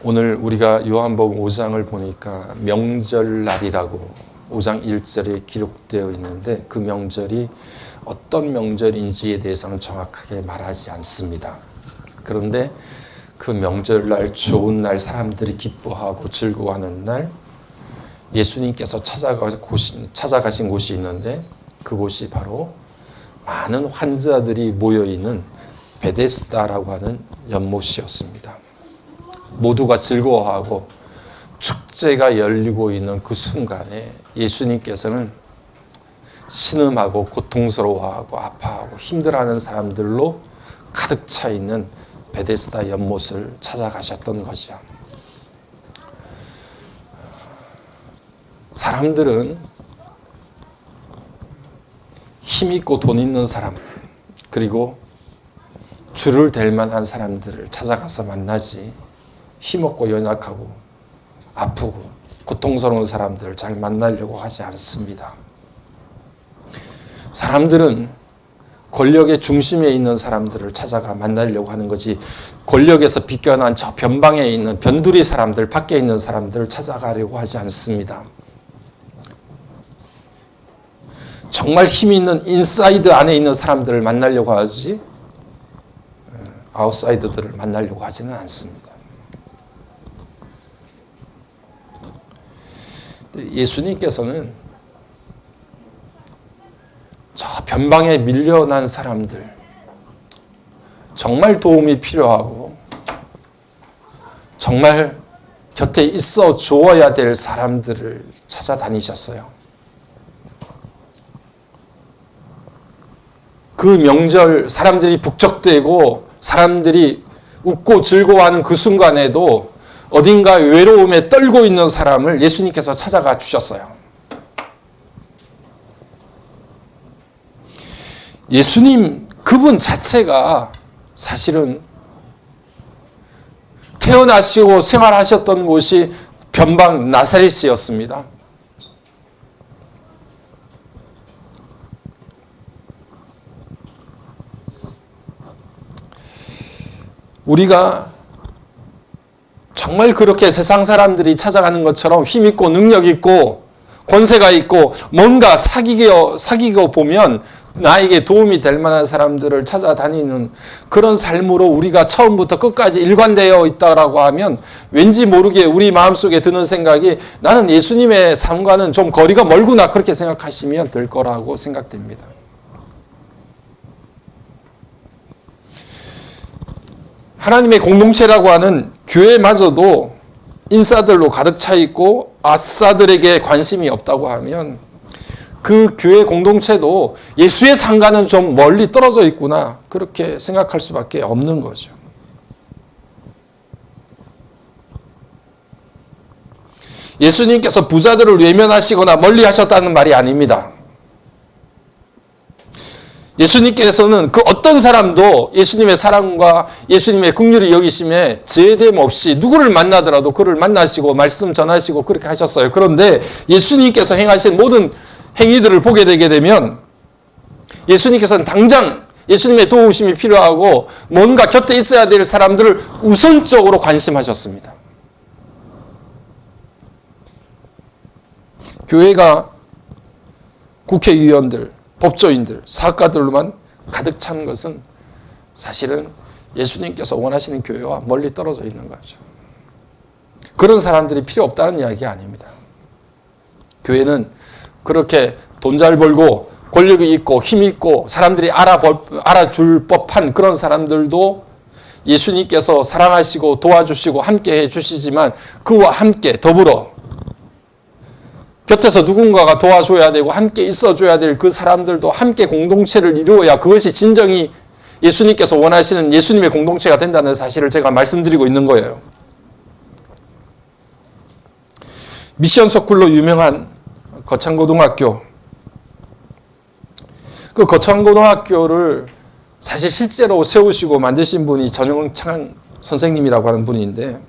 오늘 우리가 요한복음 5장을 보니까 명절날이라고 5장 1절에 기록되어 있는데 그 명절이 어떤 명절인지에 대해서는 정확하게 말하지 않습니다. 그런데 그 명절날, 좋은 날, 사람들이 기뻐하고 즐거워하는 날 예수님께서 찾아가신 곳이 있는데 그곳이 바로 많은 환자들이 모여있는 베데스다라고 하는 연못이었습니다. 모두가 즐거워하고 축제가 열리고 있는 그 순간에 예수님께서는 신음하고 고통스러워하고 아파하고 힘들어하는 사람들로 가득 차 있는 베데스다 연못을 찾아가셨던 거죠. 사람들은 힘있고 돈 있는 사람, 그리고 줄을 댈 만한 사람들을 찾아가서 만나지 힘없고 연약하고 아프고 고통스러운 사람들을 잘 만나려고 하지 않습니다. 사람들은 권력의 중심에 있는 사람들을 찾아가 만나려고 하는 것이 권력에서 비껴난 저 변방에 있는 변두리 사람들, 밖에 있는 사람들을 찾아가려고 하지 않습니다. 정말 힘이 있는 인사이드 안에 있는 사람들을 만나려고 하지 아웃사이더들을 만나려고 하지는 않습니다. 예수님께서는 저 변방에 밀려난 사람들, 정말 도움이 필요하고 정말 곁에 있어 주어야 될 사람들을 찾아다니셨어요. 그 명절 사람들이 북적대고 사람들이 웃고 즐거워하는 그 순간에도 어딘가 외로움에 떨고 있는 사람을 예수님께서 찾아가 주셨어요. 예수님 그분 자체가 사실은 태어나시고 생활하셨던 곳이 변방 나사렛이었습니다. 우리가 정말 그렇게 세상 사람들이 찾아가는 것처럼 힘있고 능력있고 권세가 있고 뭔가 사귀고 보면 나에게 도움이 될 만한 사람들을 찾아다니는 그런 삶으로 우리가 처음부터 끝까지 일관되어 있다라고 하면 왠지 모르게 우리 마음속에 드는 생각이 나는 예수님의 삶과는 좀 거리가 멀구나, 그렇게 생각하시면 될 거라고 생각됩니다. 하나님의 공동체라고 하는 교회마저도 인싸들로 가득 차 있고 아싸들에게 관심이 없다고 하면 그 교회 공동체도 예수의 상과는 좀 멀리 떨어져 있구나, 그렇게 생각할 수밖에 없는 거죠. 예수님께서 부자들을 외면하시거나 멀리 하셨다는 말이 아닙니다. 예수님께서는 그 어떤 사람도 예수님의 사랑과 예수님의 긍휼을 여기심에 제됨 없이 누구를 만나더라도 그를 만나시고 말씀 전하시고 그렇게 하셨어요. 그런데 예수님께서 행하신 모든 행위들을 보게 되게 되면 예수님께서는 당장 예수님의 도우심이 필요하고 뭔가 곁에 있어야 될 사람들을 우선적으로 관심하셨습니다. 교회가 국회의원들, 법조인들, 사학가들로만 가득 찬 것은 사실은 예수님께서 원하시는 교회와 멀리 떨어져 있는 거죠. 그런 사람들이 필요 없다는 이야기가 아닙니다. 교회는 그렇게 돈 잘 벌고 권력이 있고 힘이 있고 사람들이 알아줄 법한 그런 사람들도 예수님께서 사랑하시고 도와주시고 함께 해주시지만 그와 함께 더불어 곁에서 누군가가 도와줘야 되고 함께 있어줘야 될 그 사람들도 함께 공동체를 이루어야 그것이 진정이 예수님께서 원하시는 예수님의 공동체가 된다는 사실을 제가 말씀드리고 있는 거예요. 미션 서클로 유명한 거창고등학교, 그 거창고등학교를 사실 실제로 세우시고 만드신 분이 전영창 선생님이라고 하는 분인데,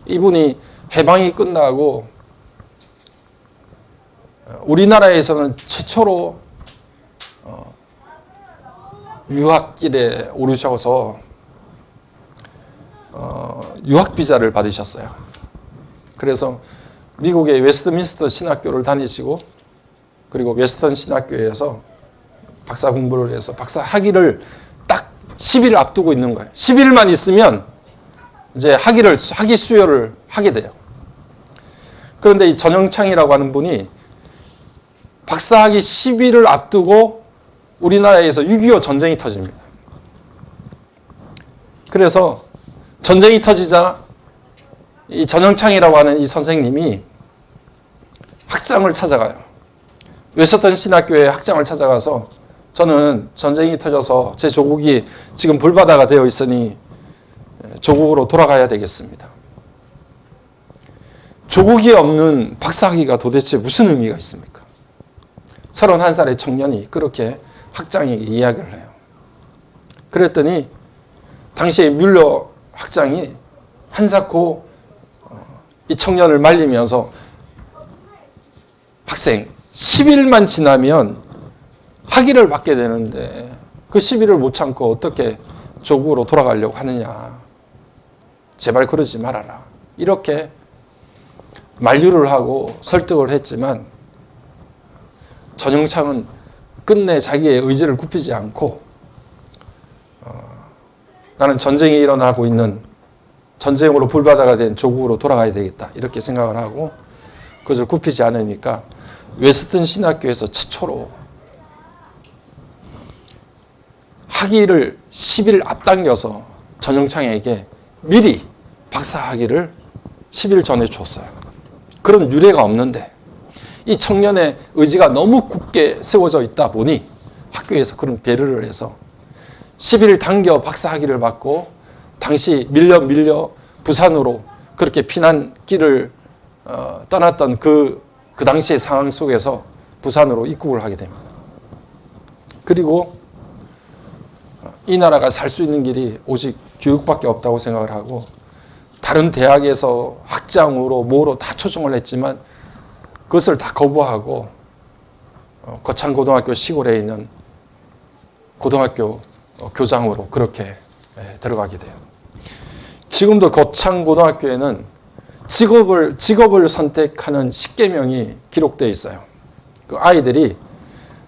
이분이 해방이 끝나고 우리나라에서는 최초로 유학길에 오르셔서 유학 비자를 받으셨어요. 그래서 미국의 웨스트민스터 신학교를 다니시고 그리고 웨스턴 신학교에서 박사 공부를 해서 박사 학위를 딱 10일 앞두고 있는 거예요. 10일만 있으면 이제 학위 수여를 하게 돼요. 그런데 이 전영창이라고 하는 분이 박사학위 10일을 앞두고 우리나라에서 6.25 전쟁이 터집니다. 그래서 전쟁이 터지자 이 전영창이라고 하는 이 선생님이 학장을 찾아가요. 웨스턴 신학교의 학장을 찾아가서 저는 전쟁이 터져서 제 조국이 지금 불바다가 되어 있으니 조국으로 돌아가야 되겠습니다. 조국이 없는 박사학위가 도대체 무슨 의미가 있습니까? 31살의 청년이 그렇게 학장에게 이야기를 해요. 그랬더니 당시에 뮬러 학장이 한사코 이 청년을 말리면서 학생 10일만 지나면 학위를 받게 되는데 그 10일을 못 참고 어떻게 조국으로 돌아가려고 하느냐. 제발 그러지 말아라. 이렇게 만류를 하고 설득을 했지만 전영창은 끝내 자기의 의지를 굽히지 않고 나는 전쟁이 일어나고 있는 전쟁으로 불바다가 된 조국으로 돌아가야 되겠다 이렇게 생각을 하고 그것을 굽히지 않으니까 웨스턴 신학교에서 최초로 학위를 10일 앞당겨서 전영창에게 미리 박사 학위를 10일 전에 줬어요. 그런 유례가 없는데 이 청년의 의지가 너무 굳게 세워져 있다 보니 학교에서 그런 배려를 해서 10일 당겨 박사 학위를 받고 당시 밀려 부산으로 그렇게 피난길을 떠났던 그 당시의 상황 속에서 부산으로 입국을 하게 됩니다. 그리고 이 나라가 살 수 있는 길이 오직 교육밖에 없다고 생각을 하고 다른 대학에서 학장으로 뭐로 다 초청을 했지만 그것을 다 거부하고 거창고등학교 시골에 있는 고등학교 교장으로 그렇게 들어가게 돼요. 지금도 거창고등학교에는 직업을 선택하는 10계명이 기록되어 있어요. 그 아이들이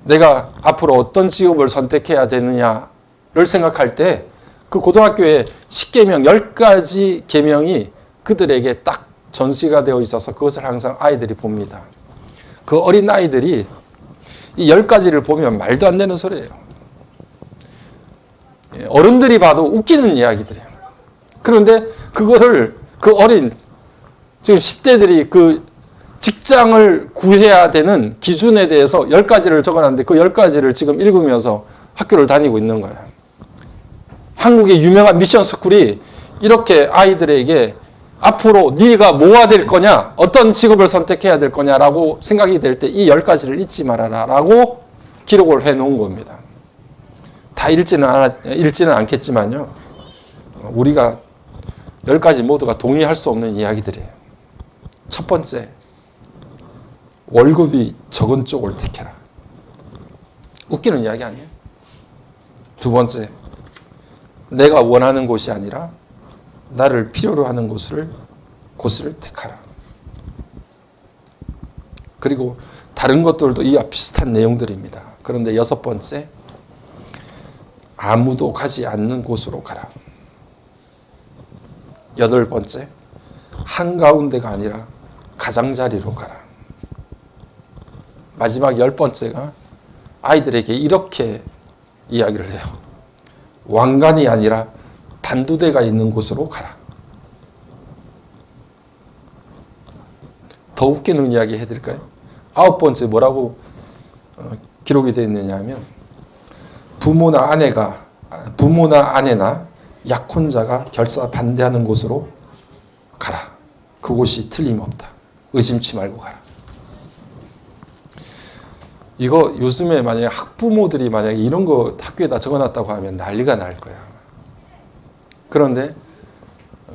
내가 앞으로 어떤 직업을 선택해야 되느냐를 생각할 때 그 고등학교에 10계명, 10가지 계명이 그들에게 딱 전시가 되어 있어서 그것을 항상 아이들이 봅니다. 그 어린 아이들이 이 10가지를 보면 말도 안 되는 소리예요. 어른들이 봐도 웃기는 이야기들이에요. 그런데 그거를 그 어린 지금 10대들이 그 직장을 구해야 되는 기준에 대해서 10가지를 적어놨는데 그 10가지를 지금 읽으면서 학교를 다니고 있는 거예요. 한국의 유명한 미션 스쿨이 이렇게 아이들에게 앞으로 네가 뭐가 될 거냐, 어떤 직업을 선택해야 될 거냐라고 생각이 될 때 이 10가지를 잊지 말아라 라고 기록을 해 놓은 겁니다. 다 읽지는 않겠지만요. 우리가 10가지 모두가 동의할 수 없는 이야기들이에요. 첫 번째, 월급이 적은 쪽을 택해라. 웃기는 이야기 아니에요? 두 번째, 내가 원하는 곳이 아니라 나를 필요로 하는 곳을 택하라. 그리고 다른 것들도 이와 비슷한 내용들입니다. 그런데 여섯 번째, 아무도 가지 않는 곳으로 가라. 여덟 번째, 한가운데가 아니라 가장자리로 가라. 마지막 10번째가 아이들에게 이렇게 이야기를 해요. 왕관이 아니라 단두대가 있는 곳으로 가라. 더 웃기는 이야기 해드릴까요? 9번째 뭐라고 기록이 되어 있느냐 하면 부모나 아내나 약혼자가 결사 반대하는 곳으로 가라. 그곳이 틀림없다. 의심치 말고 가라. 이거 요즘에 만약에 학부모들이 만약에 이런 거 학교에다 적어놨다고 하면 난리가 날 거야. 그런데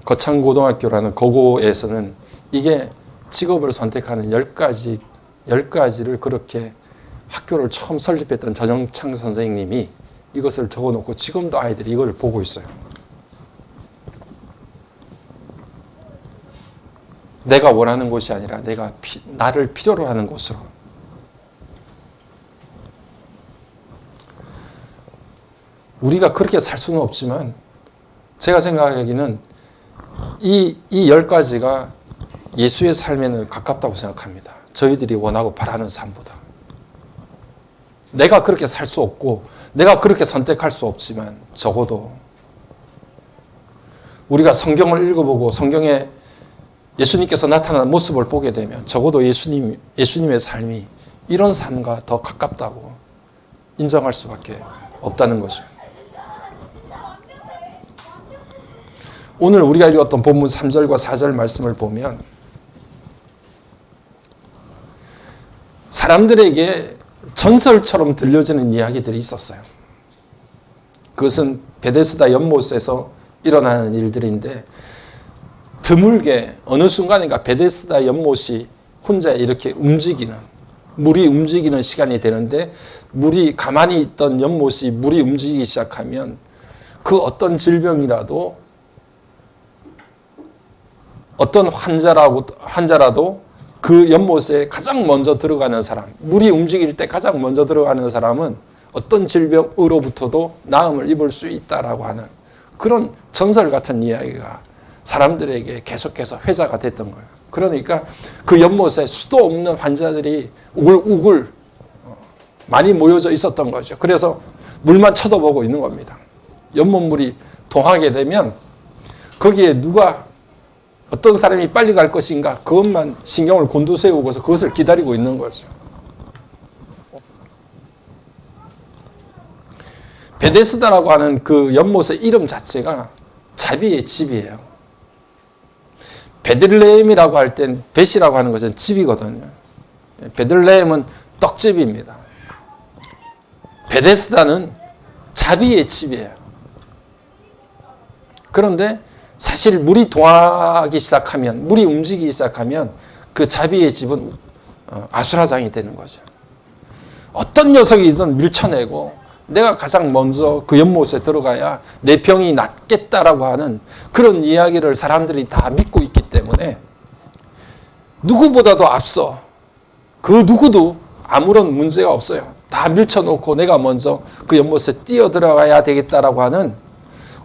거창고등학교라는 고고에서는 이게 직업을 선택하는 10가지를 그렇게 학교를 처음 설립했던 전영창 선생님이 이것을 적어놓고 지금도 아이들이 이걸 보고 있어요. 내가 원하는 곳이 아니라 나를 필요로 하는 곳으로. 우리가 그렇게 살 수는 없지만 제가 생각하기는 이 10가지가 예수의 삶에는 가깝다고 생각합니다. 저희들이 원하고 바라는 삶보다. 내가 그렇게 살 수 없고 내가 그렇게 선택할 수 없지만 적어도 우리가 성경을 읽어보고 성경에 예수님께서 나타나는 모습을 보게 되면 적어도 예수님의 삶이 이런 삶과 더 가깝다고 인정할 수밖에 없다는 거죠. 오늘 우리가 읽었던 본문 3절과 4절 말씀을 보면 사람들에게 전설처럼 들려지는 이야기들이 있었어요. 그것은 베데스다 연못에서 일어나는 일들인데 드물게 어느 순간인가 베데스다 연못이 혼자 이렇게 물이 움직이는 시간이 되는데 물이 가만히 있던 연못이 물이 움직이기 시작하면 그 어떤 질병이라도 어떤 환자라도 그 연못에 가장 먼저 들어가는 사람, 물이 움직일 때 가장 먼저 들어가는 사람은 어떤 질병으로부터도 나음을 입을 수 있다라고 하는 그런 전설 같은 이야기가 사람들에게 계속해서 회자가 됐던 거예요. 그러니까 그 연못에 수도 없는 환자들이 우글우글 많이 모여져 있었던 거죠. 그래서 물만 쳐다보고 있는 겁니다. 연못물이 동하게 되면 거기에 어떤 사람이 빨리 갈 것인가 그것만 신경을 곤두세우고서 그것을 기다리고 있는 거죠. 베데스다라고 하는 그 연못의 이름 자체가 자비의 집이에요. 베들레헴이라고 할 땐 벳이라고 하는 것은 집이거든요. 베들레헴은 떡집입니다. 베데스다는 자비의 집이에요. 그런데 사실 물이 동하기 시작하면, 물이 움직이기 시작하면 그 자비의 집은 아수라장이 되는 거죠. 어떤 녀석이든 밀쳐내고 내가 가장 먼저 그 연못에 들어가야 내 병이 낫겠다라고 하는 그런 이야기를 사람들이 다 믿고 있기 때문에 누구보다도 앞서 그 누구도 아무런 문제가 없어요. 다 밀쳐놓고 내가 먼저 그 연못에 뛰어들어가야 되겠다라고 하는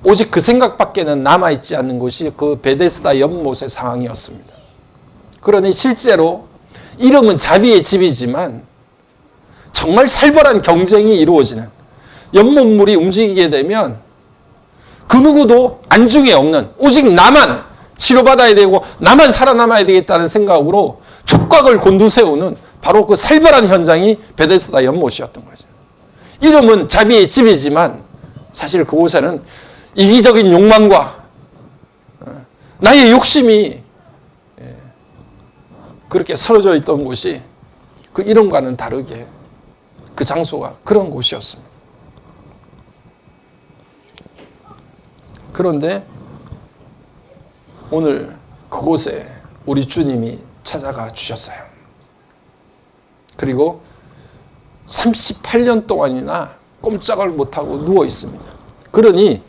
오직 그 생각밖에는 남아있지 않는 것이 그 베데스다 연못의 상황이었습니다. 그러니 실제로 이름은 자비의 집이지만 정말 살벌한 경쟁이 이루어지는 연못물이 움직이게 되면 그 누구도 안중에 없는 오직 나만 치료받아야 되고 나만 살아남아야 되겠다는 생각으로 촉각을 곤두세우는 바로 그 살벌한 현장이 베데스다 연못이었던 거죠. 이름은 자비의 집이지만 사실 그곳에는 이기적인 욕망과 나의 욕심이 그렇게 서러져 있던 곳이 그 이름과는 다르게 그 장소가 그런 곳이었습니다. 그런데 오늘 그곳에 우리 주님이 찾아가 주셨어요. 그리고 38년 동안이나 꼼짝을 못하고 누워 있습니다. 그러니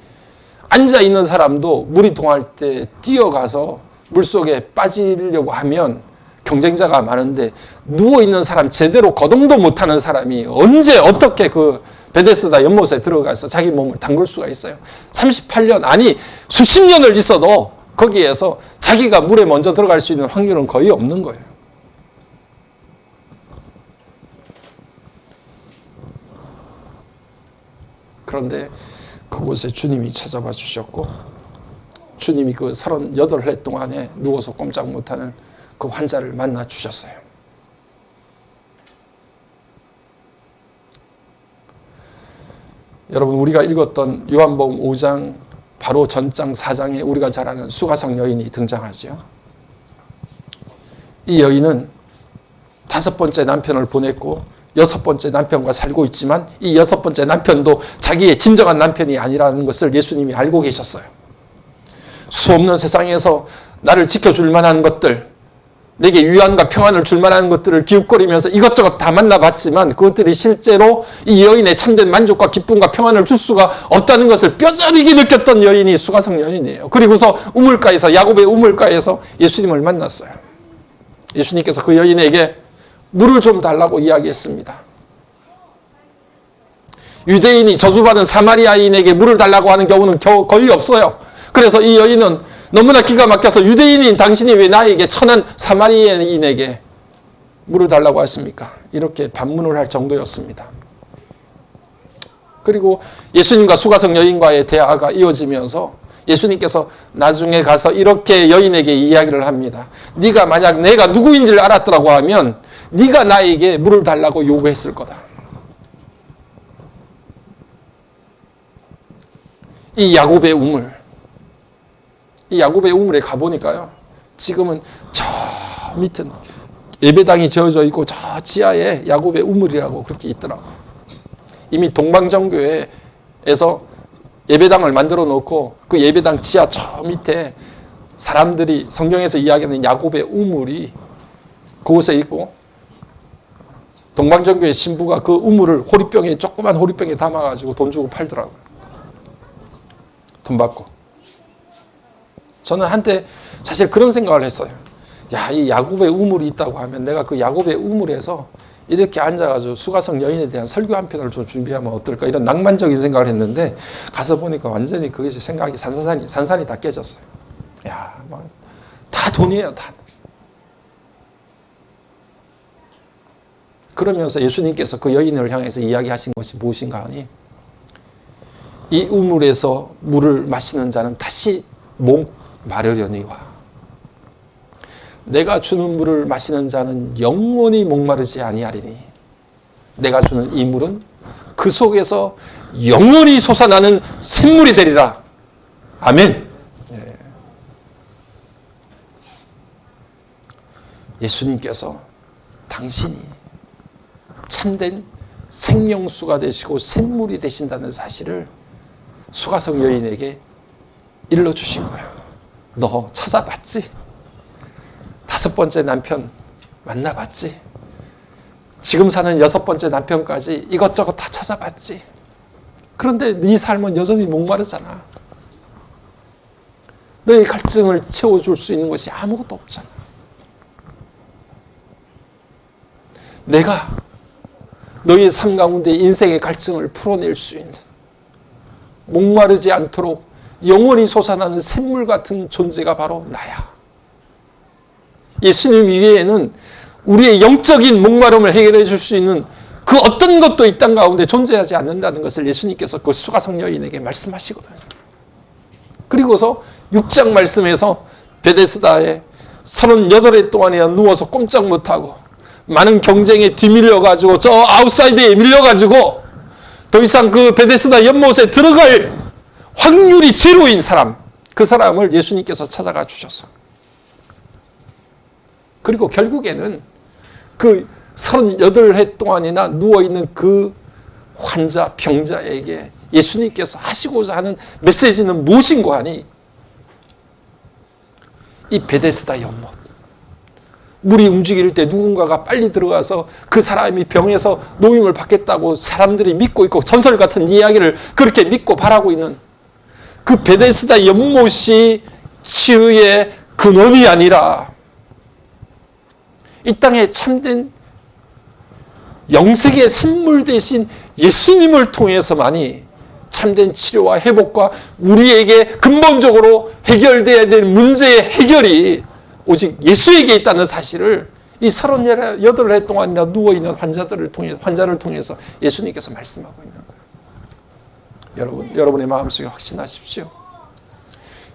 앉아있는 사람도 물이 동할 때 뛰어가서 물속에 빠지려고 하면 경쟁자가 많은데 누워있는 사람, 제대로 거동도 못하는 사람이 언제 어떻게 그 베데스다 연못에 들어가서 자기 몸을 담글 수가 있어요. 38년, 아니 수십 년을 있어도 거기에서 자기가 물에 먼저 들어갈 수 있는 확률은 거의 없는 거예요. 그런데 그곳에 주님이 찾아와 주셨고 주님이 그 38회 동안에 누워서 꼼짝 못하는 그 환자를 만나 주셨어요. 여러분, 우리가 읽었던 요한복음 5장 바로 전장 4장에 우리가 잘 아는 수가성 여인이 등장하죠. 이 여인은 5번째 남편을 보냈고 6번째 남편과 살고 있지만 이 6번째 남편도 자기의 진정한 남편이 아니라는 것을 예수님이 알고 계셨어요. 수없는 세상에서 나를 지켜줄 만한 것들, 내게 위안과 평안을 줄 만한 것들을 기웃거리면서 이것저것 다 만나봤지만 그것들이 실제로 이 여인의 참된 만족과 기쁨과 평안을 줄 수가 없다는 것을 뼈저리게 느꼈던 여인이 수가성 여인이에요. 그리고서 우물가에서, 야곱의 우물가에서 예수님을 만났어요. 예수님께서 그 여인에게 물을 좀 달라고 이야기했습니다. 유대인이 저주받은 사마리아인에게 물을 달라고 하는 경우는 거의 없어요. 그래서 이 여인은 너무나 기가 막혀서 유대인인 당신이 왜 나에게 천한 사마리아인에게 물을 달라고 하십니까? 이렇게 반문을 할 정도였습니다. 그리고 예수님과 수가성 여인과의 대화가 이어지면서 예수님께서 나중에 가서 이렇게 여인에게 이야기를 합니다. 네가 만약 내가 누구인지를 알았더라고 하면 네가 나에게 물을 달라고 요구했을 거다. 이 야곱의 우물, 이 야곱의 우물에 가보니까요, 지금은 저 밑은 예배당이 지어져 있고 저 지하에 야곱의 우물이라고 그렇게 있더라고요. 이미 동방정교회에서 예배당을 만들어 놓고 그 예배당 지하 저 밑에 사람들이 성경에서 이야기하는 야곱의 우물이 그곳에 있고, 동방정교회 신부가 그 우물을 호리병에, 조그만 호리병에 담아가지고 돈 주고 팔더라고요. 돈 받고. 저는 한때 사실 그런 생각을 했어요. 야, 이 야곱의 우물이 있다고 하면 내가 그 야곱의 우물에서 이렇게 앉아가지고 수가성 여인에 대한 설교 한 편을 좀 준비하면 어떨까, 이런 낭만적인 생각을 했는데 가서 보니까 완전히 그게 생각이 산산이 다 깨졌어요. 야, 다 돈이에요, 다. 그러면서 예수님께서 그 여인을 향해서 이야기하신 것이 무엇인가 하니, 이 우물에서 물을 마시는 자는 다시 목 마르려니와 내가 주는 물을 마시는 자는 영원히 목마르지 아니하리니 내가 주는 이 물은 그 속에서 영원히 솟아나는 샘물이 되리라. 아멘. 예수님께서 당신이 참된 생명수가 되시고 샘물이 되신다는 사실을 수가성 여인에게 일러주신 거예요. 너 찾아봤지? 5번째 남편 만나봤지? 지금 사는 6번째 남편까지 이것저것 다 찾아봤지? 그런데 네 삶은 여전히 목마르잖아. 너의 갈증을 채워줄 수 있는 것이 아무것도 없잖아. 내가 너의 삶 가운데 인생의 갈증을 풀어낼 수 있는, 목마르지 않도록 영원히 솟아나는 샘물 같은 존재가 바로 나야. 예수님 이외에는 우리의 영적인 목마름을 해결해 줄 수 있는 그 어떤 것도 이 땅 가운데 존재하지 않는다는 것을 예수님께서 그 수가성 여인에게 말씀하시거든요. 그리고서 6장 말씀에서 베데스다에 38해 동안이나 누워서 꼼짝 못하고 많은 경쟁에 뒤밀려가지고 저 아웃사이드에 밀려가지고 더 이상 그 베데스다 연못에 들어갈 확률이 제로인 사람, 그 사람을 예수님께서 찾아가 주셨어요. 그리고 결국에는 그 38해 동안이나 누워있는 그 환자, 병자에게 예수님께서 하시고자 하는 메시지는 무엇인고 하니, 이 베데스다 연못, 물이 움직일 때 누군가가 빨리 들어가서 그 사람이 병에서 노임을 받겠다고 사람들이 믿고 있고 전설 같은 이야기를 그렇게 믿고 바라고 있는 그 베데스다 연못이 치유의 근원이 아니라 이 땅에 참된 영생의 샘물 대신 예수님을 통해서만이 참된 치료와 회복과 우리에게 근본적으로 해결돼야 될 문제의 해결이 오직 예수에게 있다는 사실을 이 38해 동안이나 누워있는 환자를 통해서 예수님께서 말씀하고 있는 거예요. 여러분의 마음속에 확신하십시오.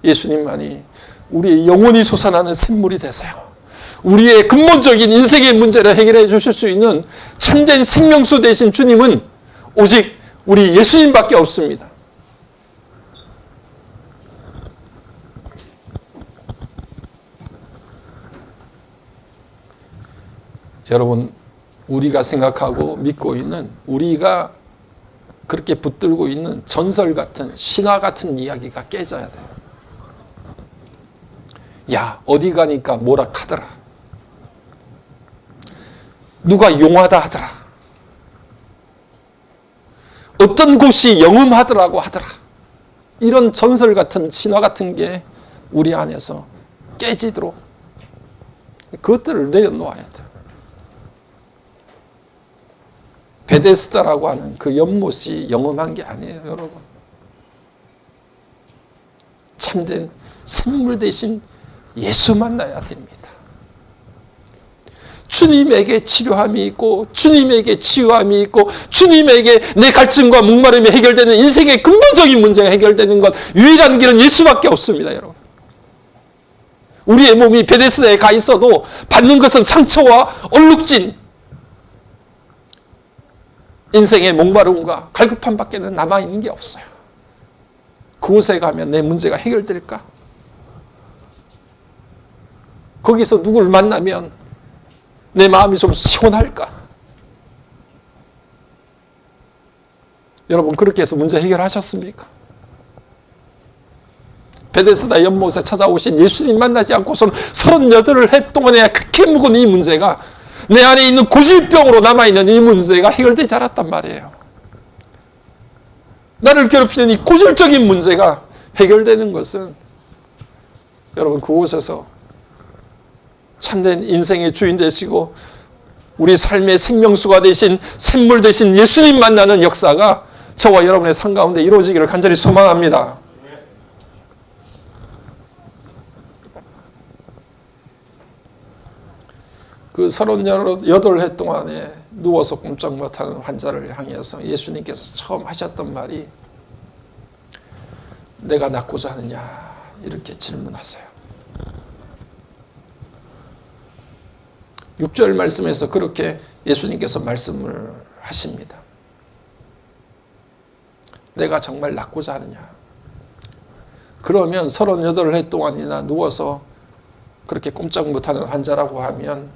예수님만이 우리의 영혼이 솟아나는 샘물이 되세요. 우리의 근본적인 인생의 문제를 해결해 주실 수 있는 참된 생명수 되신 주님은 오직 우리 예수님밖에 없습니다. 여러분, 우리가 생각하고 믿고 있는, 우리가 그렇게 붙들고 있는 전설 같은, 신화 같은 이야기가 깨져야 돼요. 야, 어디 가니까 뭐라 하더라. 누가 용하다 하더라. 어떤 곳이 영음하더라고 하더라. 이런 전설 같은, 신화 같은 게 우리 안에서 깨지도록 그것들을 내려놓아야 돼요. 베데스다라고 하는 그 연못이 영험한 게 아니에요, 여러분. 참된 샘물 대신 예수 만나야 됩니다. 주님에게 치료함이 있고, 주님에게 치유함이 있고, 주님에게 내 갈증과 목마름이 해결되는 인생의 근본적인 문제가 해결되는 것, 유일한 길은 예수밖에 없습니다, 여러분. 우리의 몸이 베데스다에 가 있어도 받는 것은 상처와 얼룩진 인생의 목마름과 갈급함밖에는 남아있는 게 없어요. 그곳에 가면 내 문제가 해결될까? 거기서 누구를 만나면 내 마음이 좀 시원할까? 여러분, 그렇게 해서 문제 해결하셨습니까? 베데스다 연못에 찾아오신 예수님 만나지 않고서는 38해 동안에 그렇게 묵은 이 문제가, 내 안에 있는 고질병으로 남아있는 이 문제가 해결되지 않았단 말이에요. 나를 괴롭히는 이 고질적인 문제가 해결되는 것은, 여러분, 그곳에서 참된 인생의 주인 되시고 우리 삶의 생명수가 되신 샘물 되신 예수님 만나는 역사가 저와 여러분의 삶 가운데 이루어지기를 간절히 소망합니다. 그 38해 동안에 누워서 꼼짝 못하는 환자를 향해서 예수님께서 처음 하셨던 말이, 내가 낫고자 하느냐, 이렇게 질문하세요. 6절 말씀에서 그렇게 예수님께서 말씀을 하십니다. 내가 정말 낫고자 하느냐. 그러면 38해 동안이나 누워서 그렇게 꼼짝 못하는 환자라고 하면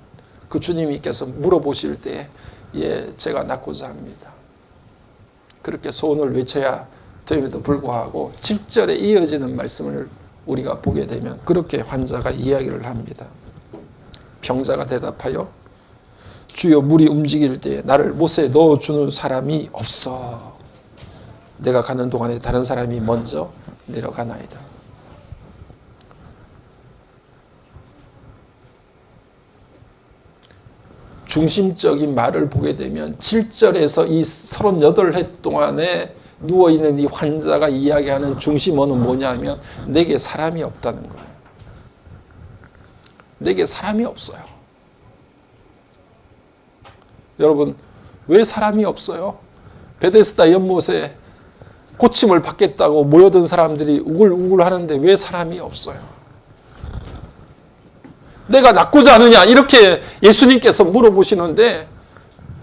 그 주님께서 물어보실 때, 예, 제가 낫고자 합니다. 그렇게 소원을 외쳐야 됨에도 불구하고 7절에 이어지는 말씀을 우리가 보게 되면 그렇게 환자가 이야기를 합니다. 병자가 대답하여, 주여, 물이 움직일 때 나를 못에 넣어주는 사람이 없어. 내가 가는 동안에 다른 사람이 먼저 내려가나이다. 중심적인 말을 보게 되면 7절에서 이 38해 동안에 누워있는 이 환자가 이야기하는 중심어는 뭐냐면, 내게 사람이 없다는 거예요. 내게 사람이 없어요. 여러분, 왜 사람이 없어요? 베데스다 연못에 고침을 받겠다고 모여든 사람들이 우글우글 하는데 왜 사람이 없어요? 내가 낫고자 하느냐, 이렇게 예수님께서 물어보시는데,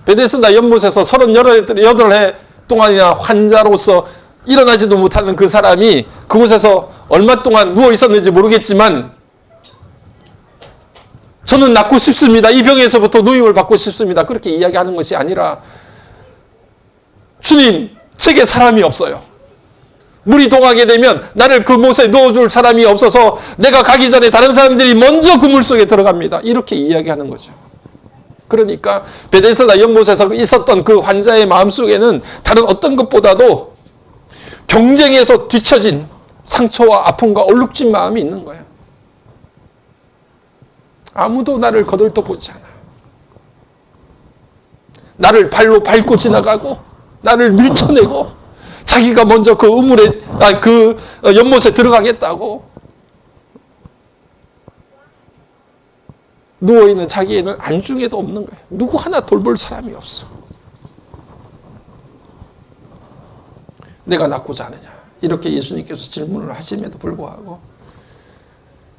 베데스다 연못에서 38해 동안이나 환자로서 일어나지도 못하는 그 사람이 그곳에서 얼마 동안 누워 있었는지 모르겠지만, 저는 낫고 싶습니다. 이 병에서부터 노임을 받고 싶습니다. 그렇게 이야기하는 것이 아니라, 주님, 제게 사람이 없어요. 물이 동하게 되면 나를 그 못에 넣어줄 사람이 없어서 내가 가기 전에 다른 사람들이 먼저 그 물 속에 들어갑니다. 이렇게 이야기하는 거죠. 그러니까 베데스다 연못에서 있었던 그 환자의 마음속에는 다른 어떤 것보다도 경쟁에서 뒤처진 상처와 아픔과 얼룩진 마음이 있는 거예요. 아무도 나를 거들떠보지 않아. 나를 발로 밟고 지나가고 나를 밀쳐내고 자기가 먼저 그 그 연못에 들어가겠다고 누워있는 자기에는 안중에도 없는 거예요. 누구 하나 돌볼 사람이 없어. 내가 낫고자 하느냐, 이렇게 예수님께서 질문을 하심에도 불구하고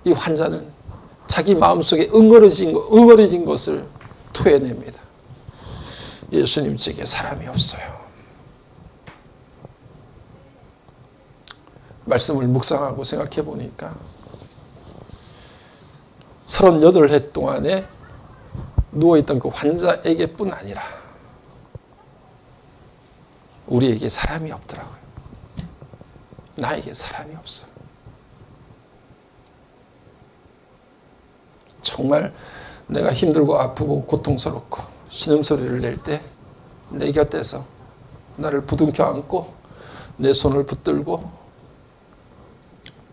이 환자는 자기 마음속에 응어리진 것을 토해냅니다. 예수님, 제게 사람이 없어요. 말씀을 묵상하고 생각해 보니까 38해 동안에 누워있던 그 환자에게뿐 아니라 우리에게 사람이 없더라고요. 나에게 사람이 없어. 정말 내가 힘들고 아프고 고통스럽고 신음소리를 낼 때 내 곁에서 나를 부둥켜 안고 내 손을 붙들고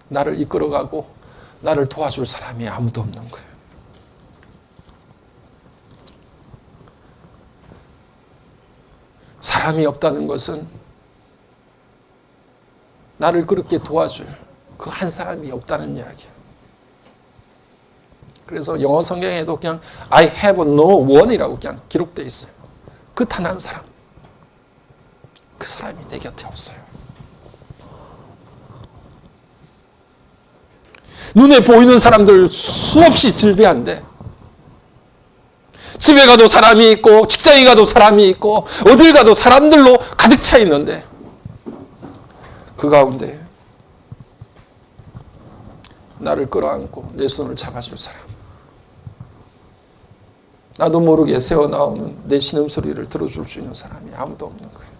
나를 이끌어가고 나를 도와줄 사람이 아무도 없는 거예요. 사람이 없다는 것은 나를 그렇게 도와줄 그 한 사람이 없다는 이야기예요. 그래서 영어 성경에도 그냥 I have no one이라고 그냥 기록되어 있어요. 그 단 한 사람. 그 사람이 내 곁에 없어요. 눈에 보이는 사람들 수없이 질비한데 집에 가도 사람이 있고 직장에 가도 사람이 있고 어딜 가도 사람들로 가득 차 있는데 그 가운데 나를 끌어안고 내 손을 잡아줄 사람, 나도 모르게 새어나오는 내 신음소리를 들어줄 수 있는 사람이 아무도 없는 거예요.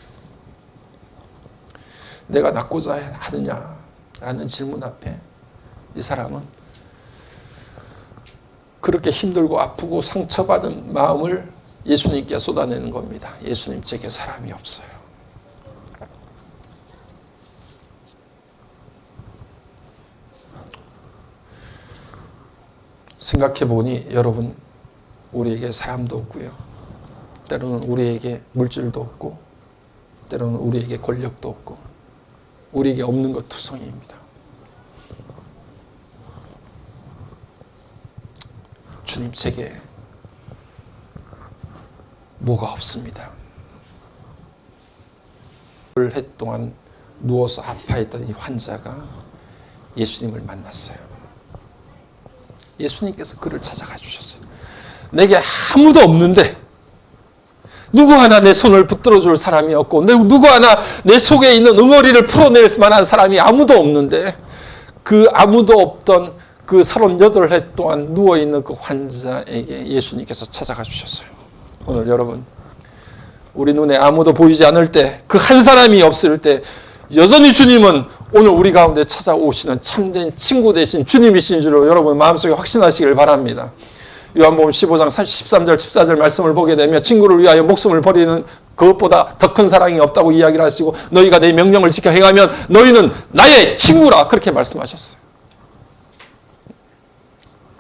내가 낫고자 하느냐라는 질문 앞에 이 사람은 그렇게 힘들고 아프고 상처받은 마음을 예수님께 쏟아내는 겁니다. 예수님, 제게 사람이 없어요. 생각해 보니 여러분, 우리에게 사람도 없고요. 때로는 우리에게 물질도 없고, 때로는 우리에게 권력도 없고, 우리에게 없는 것 투성이입니다. 주님, 제게 뭐가 없습니다. 해 동안 누워서 아파했던 이 환자가 예수님을 만났어요. 예수님께서 그를 찾아가 주셨어요. 내게 아무도 없는데 누구 하나 내 손을 붙들어 줄 사람이 없고 누구 하나 내 속에 있는 응어리를 풀어낼 만한 사람이 아무도 없는데 그 아무도 없던 그 38해 동안 누워있는 그 환자에게 예수님께서 찾아가 주셨어요. 오늘 여러분, 우리 눈에 아무도 보이지 않을 때, 그 한 사람이 없을 때 여전히 주님은 오늘 우리 가운데 찾아오시는 참된 친구 되신 주님이신 줄로 여러분 마음속에 확신하시길 바랍니다. 요한복음 15장 13절 14절 말씀을 보게 되면 친구를 위하여 목숨을 버리는 그것보다 더 큰 사랑이 없다고 이야기를 하시고 너희가 내 명령을 지켜 행하면 너희는 나의 친구라 그렇게 말씀하셨어요.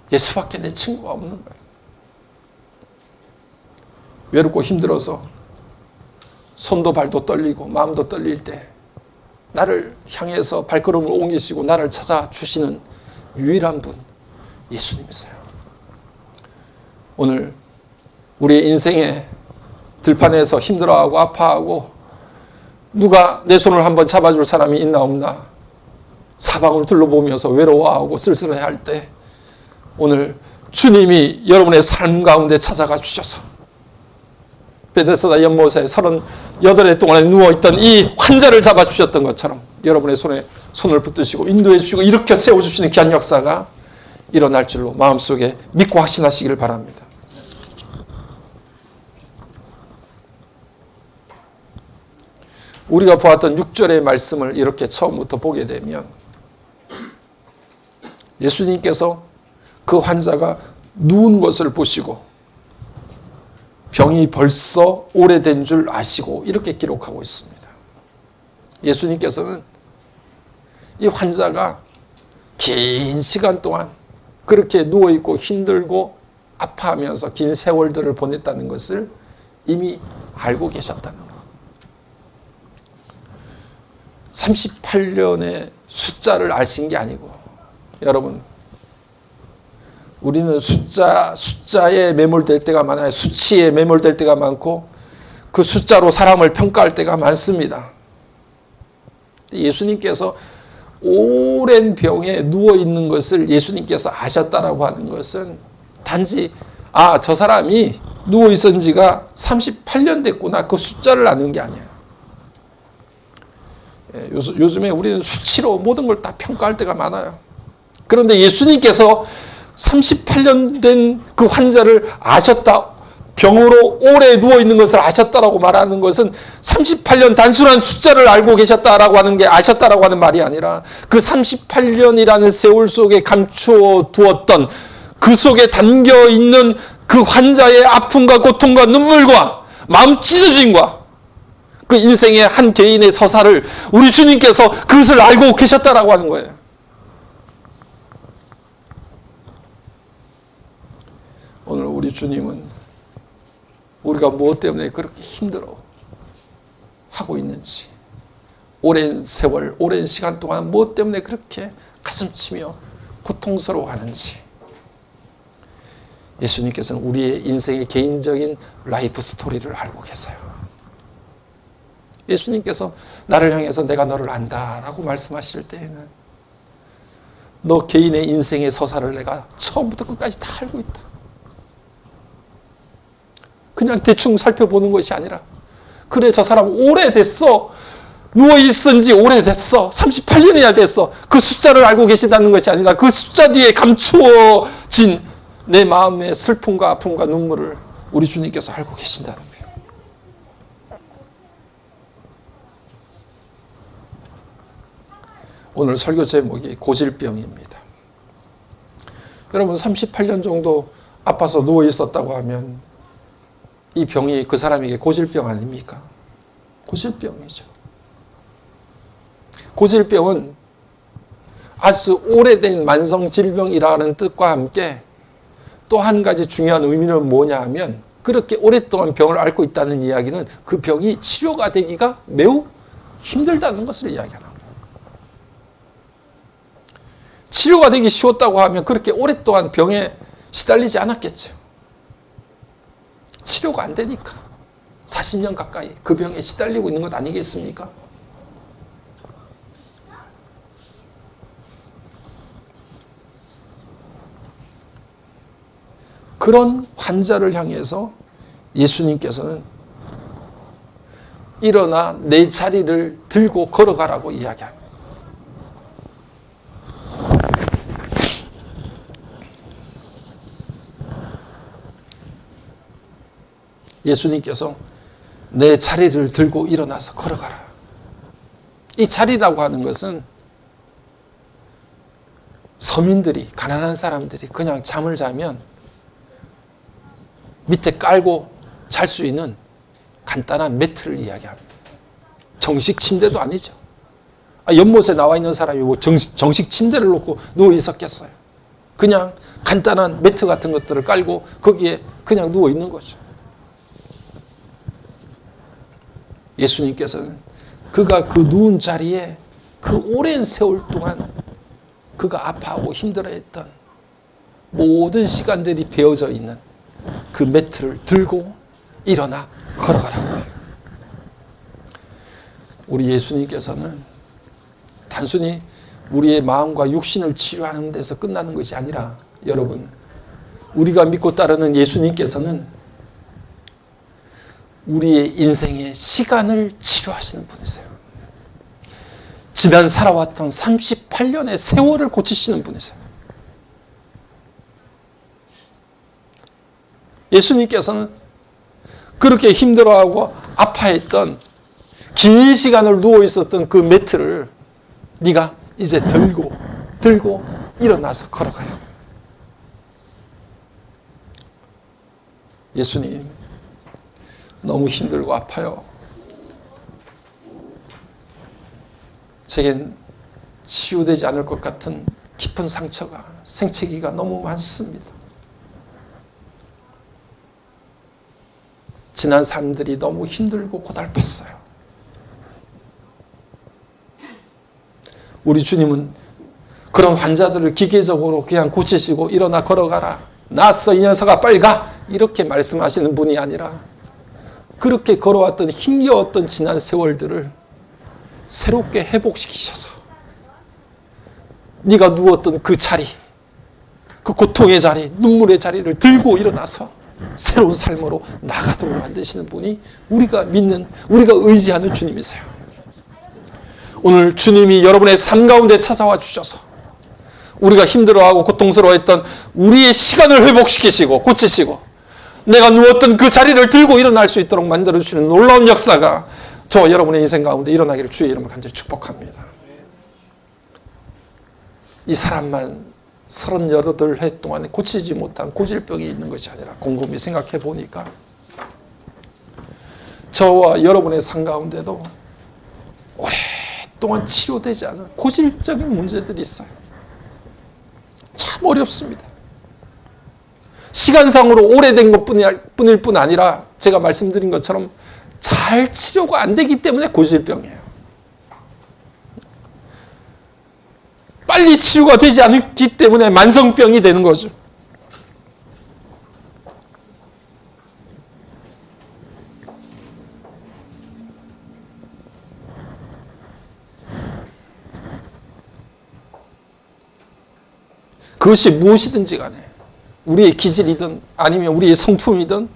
예수밖에 내 친구가 없는 거예요. 외롭고 힘들어서 손도 발도 떨리고 마음도 떨릴 때 나를 향해서 발걸음을 옮기시고 나를 찾아주시는 유일한 분, 예수님이세요. 오늘 우리의 인생의 들판에서 힘들어하고 아파하고 누가 내 손을 한번 잡아줄 사람이 있나 없나 사방을 둘러보면서 외로워하고 쓸쓸해할 때 오늘 주님이 여러분의 삶 가운데 찾아가 주셔서 베데스다 연못에 38해 동안에 누워있던 이 환자를 잡아주셨던 것처럼 여러분의 손에 손을 붙드시고 인도해 주시고 이렇게 세워주시는 귀한 역사가 일어날 줄로 마음속에 믿고 확신하시기를 바랍니다. 우리가 보았던 6절의 말씀을 이렇게 처음부터 보게 되면 예수님께서 그 환자가 누운 것을 보시고 병이 벌써 오래된 줄 아시고 이렇게 기록하고 있습니다. 예수님께서는 이 환자가 긴 시간 동안 그렇게 누워있고 힘들고 아파하면서 긴 세월들을 보냈다는 것을 이미 알고 계셨다는 것. 38년의 숫자를 아신 게 아니고 여러분, 우리는 숫자에 매몰될 때가 많아요. 수치에 매몰될 때가 많고 그 숫자로 사람을 평가할 때가 많습니다. 예수님께서 오랜 병에 누워있는 것을 예수님께서 아셨다라고 하는 것은 단지 저 사람이 누워있은 지가 38년 됐구나 그 숫자를 아는 게 아니에요. 요즘에 우리는 수치로 모든 걸 다 평가할 때가 많아요. 그런데 예수님께서 38년 된 그 환자를 아셨다, 병으로 오래 누워있는 것을 아셨다라고 말하는 것은 38년 단순한 숫자를 알고 계셨다라고 하는 게 아셨다라고 하는 말이 아니라 그 38년이라는 세월 속에 감추어 두었던 그 속에 담겨 있는 그 환자의 아픔과 고통과 눈물과 마음 찢어짐과 그 인생의 한 개인의 서사를 우리 주님께서 그것을 알고 계셨다라고 하는 거예요. 오늘 우리 주님은 우리가 무엇 때문에 그렇게 힘들어 하고 있는지, 오랜 세월, 오랜 시간 동안 무엇 때문에 그렇게 가슴치며 고통스러워하는지, 예수님께서는 우리의 인생의 개인적인 라이프 스토리를 알고 계세요. 예수님께서 나를 향해서 내가 너를 안다라고 말씀하실 때에는 너 개인의 인생의 서사를 내가 처음부터 끝까지 다 알고 있다. 그냥 대충 살펴보는 것이 아니라, 그래 저 사람 오래됐어, 누워있은 지 오래됐어, 38년이나 됐어, 그 숫자를 알고 계시다는 것이 아니라 그 숫자 뒤에 감추어진 내 마음의 슬픔과 아픔과 눈물을 우리 주님께서 알고 계신다는 거예요. 오늘 설교 제목이 고질병입니다. 여러분 38년 정도 아파서 누워 있었다고 하면 이 병이 그 사람에게 고질병 아닙니까? 고질병이죠. 고질병은 아주 오래된 만성 질병이라는 뜻과 함께 또 한 가지 중요한 의미는 뭐냐 하면, 그렇게 오랫동안 병을 앓고 있다는 이야기는 그 병이 치료가 되기가 매우 힘들다는 것을 이야기하는 거예요. 치료가 되기 쉬웠다고 하면 그렇게 오랫동안 병에 시달리지 않았겠죠. 치료가 안 되니까 40년 가까이 그 병에 시달리고 있는 것 아니겠습니까? 그런 환자를 향해서 예수님께서는 일어나 내 자리를 들고 걸어가라고 이야기합니다. 예수님께서 내 자리를 들고 일어나서 걸어가라. 이 자리라고 하는 것은 서민들이, 가난한 사람들이 그냥 잠을 자면 밑에 깔고 잘 수 있는 간단한 매트를 이야기합니다. 정식 침대도 아니죠. 연못에 나와 있는 사람이 뭐 정식 침대를 놓고 누워 있었겠어요. 그냥 간단한 매트 같은 것들을 깔고 거기에 그냥 누워 있는 거죠. 예수님께서는 그가 그 누운 자리에 그 오랜 세월 동안 그가 아파하고 힘들어했던 모든 시간들이 베어져 있는 그 매트를 들고 일어나 걸어가라고 해요. 우리 예수님께서는 단순히 우리의 마음과 육신을 치료하는 데서 끝나는 것이 아니라, 여러분, 우리가 믿고 따르는 예수님께서는 우리의 인생의 시간을 치료하시는 분이세요. 지난 살아왔던 38년의 세월을 고치시는 분이세요. 예수님께서는 그렇게 힘들어하고 아파했던 긴 시간을 누워 있었던 그 매트를 네가 이제 들고 일어나서 걸어가요. 예수님, 너무 힘들고 아파요. 제겐 치유되지 않을 것 같은 깊은 상처가, 생채기가 너무 많습니다. 지난 삶들이 너무 힘들고 고달팠어요. 우리 주님은 그런 환자들을 기계적으로 그냥 고치시고 일어나 걸어가라, 나았어 이 녀석아 빨리 가, 이렇게 말씀하시는 분이 아니라 그렇게 걸어왔던 힘겨웠던 지난 세월들을 새롭게 회복시키셔서 네가 누웠던 그 자리, 그 고통의 자리, 눈물의 자리를 들고 일어나서 새로운 삶으로 나가도록 만드시는 분이 우리가 믿는, 우리가 의지하는 주님이세요. 오늘 주님이 여러분의 삶 가운데 찾아와 주셔서 우리가 힘들어하고 고통스러워했던 우리의 시간을 회복시키시고 고치시고 내가 누웠던 그 자리를 들고 일어날 수 있도록 만들어주시는 놀라운 역사가 저와 여러분의 인생 가운데 일어나기를 주의 이름으로 간절히 축복합니다. 이 사람만 38해 동안에 고치지 못한 고질병이 있는 것이 아니라 곰곰이 생각해 보니까 저와 여러분의 삶 가운데도 오랫동안 치료되지 않은 고질적인 문제들이 있어요. 참 어렵습니다. 시간상으로 오래된 것뿐일 뿐 아니라 제가 말씀드린 것처럼 잘 치료가 안 되기 때문에 고질병이에요. 빨리 치료가 되지 않기 때문에 만성병이 되는 거죠. 그것이 무엇이든지 간에 우리의 기질이든 아니면 우리의 성품이든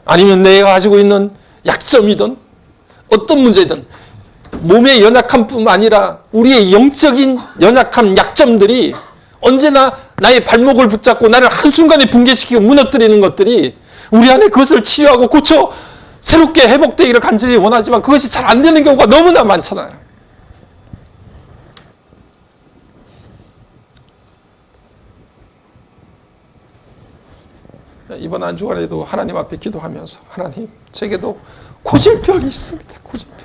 아니면 내가 가지고 있는 약점이든 어떤 문제든 몸의 연약함 뿐만 아니라 우리의 영적인 연약함, 약점들이 언제나 나의 발목을 붙잡고 나를 한순간에 붕괴시키고 무너뜨리는 것들이 우리 안에 그것을 치유하고 고쳐 새롭게 회복되기를 간절히 원하지만 그것이 잘 안 되는 경우가 너무나 많잖아요. 이번 한 주간에도 하나님 앞에 기도하면서 하나님, 제게도 고질병이 있습니다. 고질병.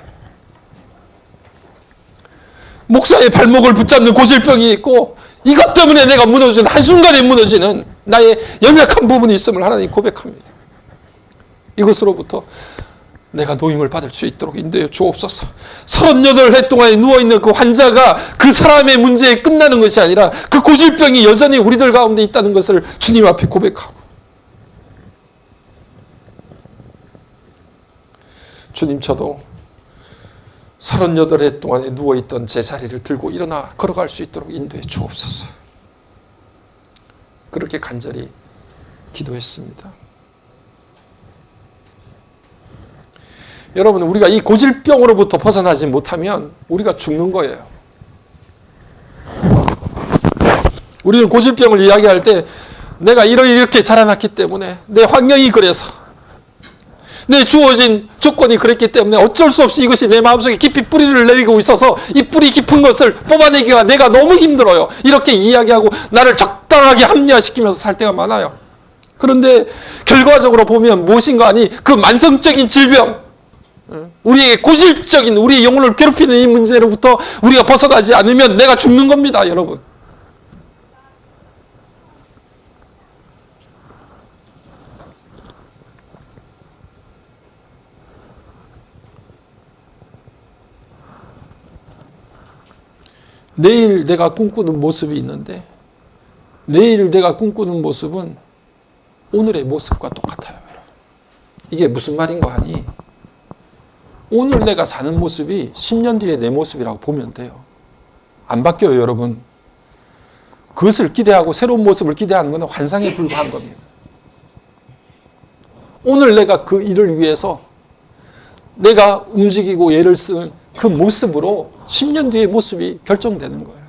목사의 발목을 붙잡는 고질병이 있고 이것 때문에 내가 무너지는, 한순간에 무너지는 나의 연약한 부분이 있음을 하나님 고백합니다. 이것으로부터 내가 노임을 받을 수 있도록 인도해 주옵소서. 38해 동안에 누워있는 그 환자가 그 사람의 문제에 끝나는 것이 아니라 그 고질병이 여전히 우리들 가운데 있다는 것을 주님 앞에 고백하고, 주님, 저도 38해 동안에 누워있던 제 자리를 들고 일어나 걸어갈 수 있도록 인도해 주옵소서. 그렇게 간절히 기도했습니다. 여러분, 우리가 이 고질병으로부터 벗어나지 못하면 우리가 죽는 거예요. 우리는 고질병을 이야기할 때 내가 이렇게 자라났기 때문에, 내 환경이 그래서, 내 주어진 조건이 그랬기 때문에 어쩔 수 없이 이것이 내 마음속에 깊이 뿌리를 내리고 있어서 이 뿌리 깊은 것을 뽑아내기가 내가 너무 힘들어요. 이렇게 이야기하고 나를 적당하게 합리화시키면서 살 때가 많아요. 그런데 결과적으로 보면 무엇인가 하니 그 만성적인 질병, 우리의 고질적인, 우리의 영혼을 괴롭히는 이 문제로부터 우리가 벗어나지 않으면 내가 죽는 겁니다, 여러분. 내일 내가 꿈꾸는 모습이 있는데 내일 내가 꿈꾸는 모습은 오늘의 모습과 똑같아요. 이게 무슨 말인가 하니 오늘 내가 사는 모습이 10년 뒤에 내 모습이라고 보면 돼요. 안 바뀌어요, 여러분. 그것을 기대하고 새로운 모습을 기대하는 것은 환상에 불과한 겁니다. 오늘 내가 그 일을 위해서 내가 움직이고 애를 쓰는 그 모습으로 10년 뒤의 모습이 결정되는 거예요.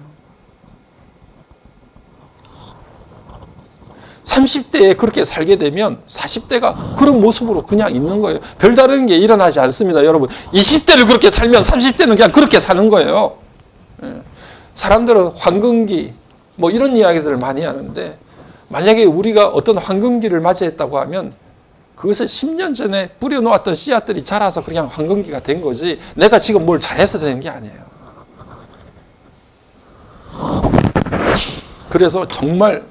30대에 그렇게 살게 되면 40대가 그런 모습으로 그냥 있는 거예요. 별다른 게 일어나지 않습니다, 여러분. 20대를 그렇게 살면 30대는 그냥 그렇게 사는 거예요. 사람들은 황금기 뭐 이런 이야기들을 많이 하는데 만약에 우리가 어떤 황금기를 맞이했다고 하면 그것을 10년 전에 뿌려놓았던 씨앗들이 자라서 그냥 황금기가 된 거지 내가 지금 뭘 잘해서 되는 게 아니에요. 그래서 정말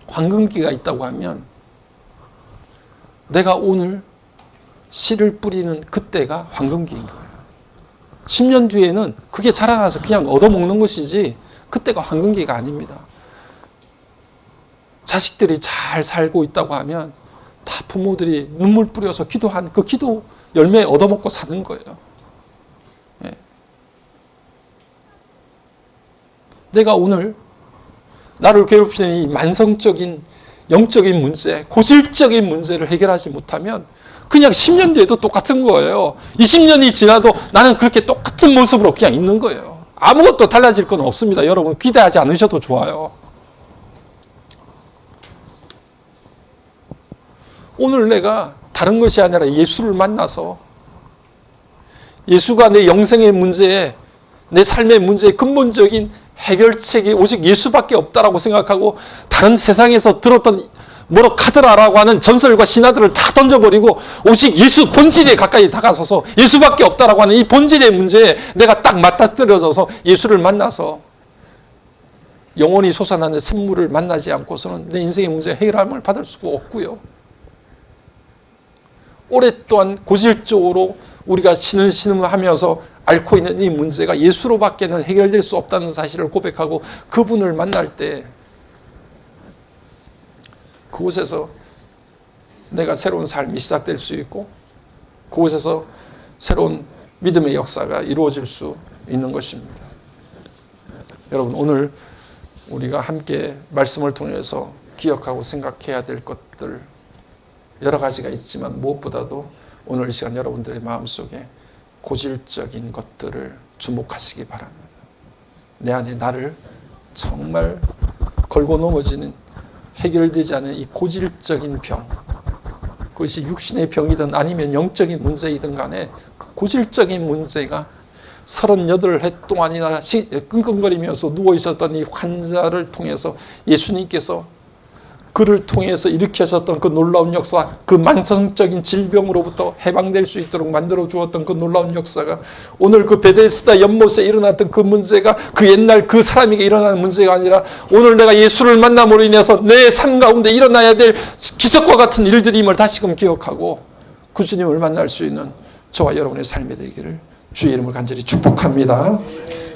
황금기가 있다고 하면 내가 오늘 씨를 뿌리는 그때가 황금기인 거예요. 10년 뒤에는 그게 자라나서 그냥 얻어먹는 것이지 그때가 황금기가 아닙니다. 자식들이 잘 살고 있다고 하면 다 부모들이 눈물 뿌려서 기도한 그 기도 열매 얻어먹고 사는 거예요. 예. 내가 오늘 나를 괴롭히는 이 만성적인 영적인 문제, 고질적인 문제를 해결하지 못하면 그냥 10년 뒤에도 똑같은 거예요. 20년이 지나도 나는 그렇게 똑같은 모습으로 그냥 있는 거예요. 아무것도 달라질 건 없습니다. 여러분 기대하지 않으셔도 좋아요. 오늘 내가 다른 것이 아니라 예수를 만나서 예수가 내 영생의 문제에, 내 삶의 문제의 근본적인 해결책이 오직 예수밖에 없다라고 생각하고 다른 세상에서 들었던 뭐로 카드라라고 하는 전설과 신화들을 다 던져버리고 오직 예수 본질에 가까이 다가서서 예수밖에 없다라고 하는 이 본질의 문제에 내가 딱 맞닥뜨려져서 예수를 만나서 영원히 솟아나는 샘물을 만나지 않고서는 내 인생의 문제 해결함을 받을 수가 없고요. 오랫동안 고질적으로 우리가 신음하면서 앓고 있는 이 문제가 예수로밖에는 해결될 수 없다는 사실을 고백하고 그분을 만날 때 그곳에서 내가 새로운 삶이 시작될 수 있고 그곳에서 새로운 믿음의 역사가 이루어질 수 있는 것입니다. 여러분, 오늘 우리가 함께 말씀을 통해서 기억하고 생각해야 될 것들 여러 가지가 있지만 무엇보다도 오늘 이 시간 여러분들의 마음속에 고질적인 것들을 주목하시기 바랍니다. 내 안에 나를 정말 걸고 넘어지는 해결되지 않은 이 고질적인 병, 그것이 육신의 병이든 아니면 영적인 문제이든 간에 그 고질적인 문제가 38해 동안이나 끙끙거리면서 누워있었던 이 환자를 통해서 예수님께서 그를 통해서 일으켜졌던 그 놀라운 역사, 그 만성적인 질병으로부터 해방될 수 있도록 만들어 주었던 그 놀라운 역사가 오늘 그 베데스다 연못에 일어났던 그 문제가 그 옛날 그 사람에게 일어나는 문제가 아니라 오늘 내가 예수를 만남으로 인해서 내 삶 가운데 일어나야 될 기적과 같은 일들임을 다시금 기억하고 그 주님을 만날 수 있는 저와 여러분의 삶이 되기를 주의 이름을 간절히 축복합니다.